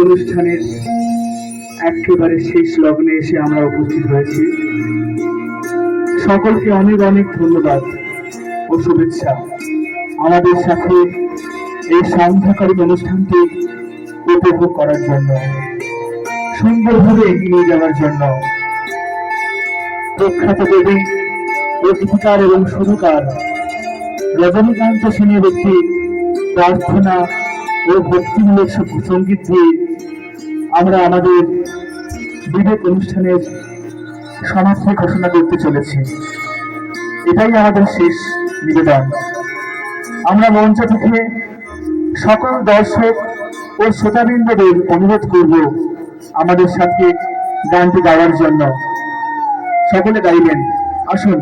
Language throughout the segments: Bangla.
অনুষ্ঠানের একেবারে শেষ লগ্নে এসে আমরা উপস্থিত হয়েছি। সকলকে অনেক অনেক ধন্যবাদ ও শুভেচ্ছা আমাদের সাথে এই সন্ধ্যাকালীন অনুষ্ঠানটি উপভোগ করার জন্য, সুন্দরভাবে এগিয়ে নিয়ে যাওয়ার জন্য। প্রখ্যাত কবি ও গীতিকার এবং সুরকার রজনীকান্ত সেনের একটি প্রার্থনা ও ভক্তিমূলক সঙ্গীত দিয়ে আমরা আমাদের বিবেক অনুষ্ঠানের সমাপ্তি ঘোষণা করতে চলেছি। এটাই আমাদের শেষ নিবেদন। আমরা মঞ্চ থেকে সকল দর্শক ও শ্রোতাবৃন্দদের অনুরোধ করব আমাদের সাথে গানটি গাওয়ার জন্য। সকলে গাইবেন। আসুন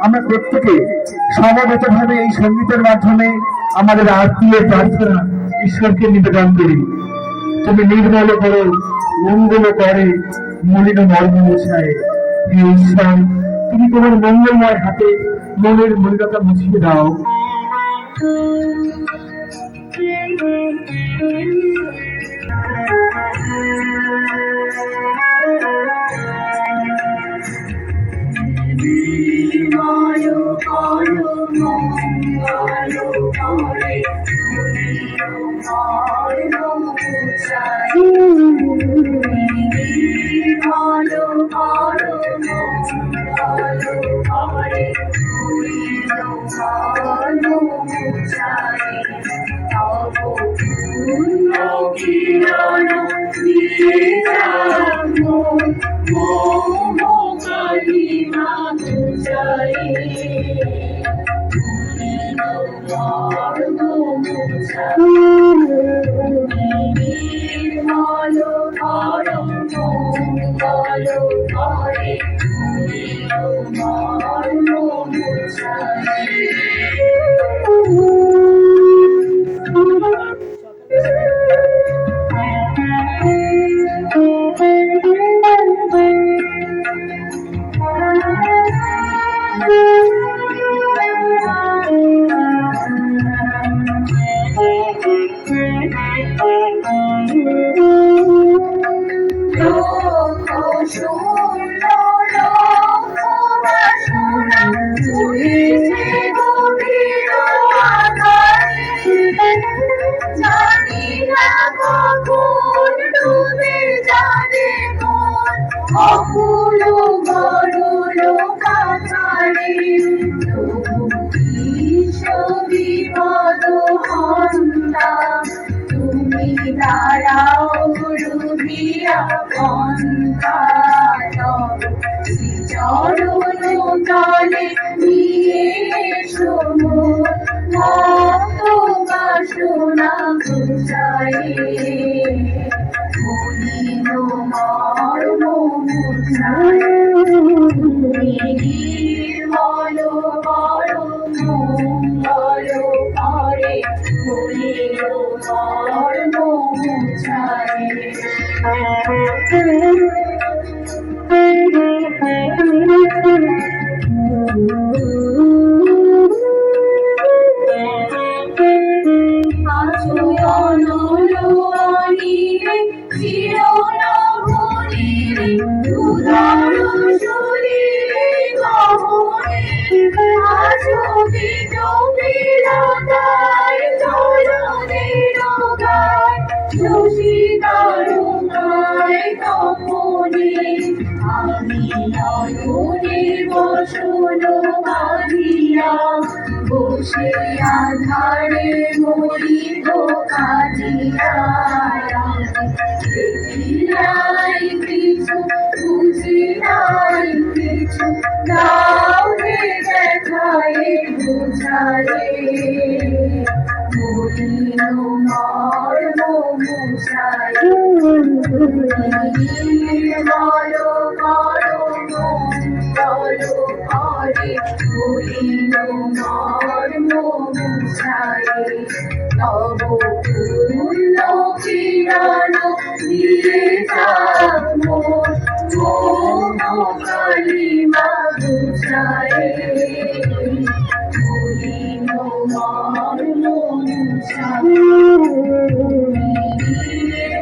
আমরা প্রত্যেকে সমবেতভাবে এই সঙ্গীতের মাধ্যমে আমাদের আত্মীয় প্রার্থনা ঈশ্বরকে নিবেদন করি। তুমি নির্মল করো, মঙ্গল করে, মলিন মর্ম মুছায়। হে ঈশ্বর, তুমি তোমার মঙ্গলময় হাতে মনের মলিনতা মুছিয়ে দাও।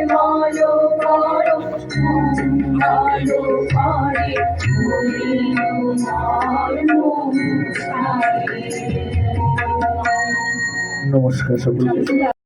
Bolo নমস্কার সকলকে।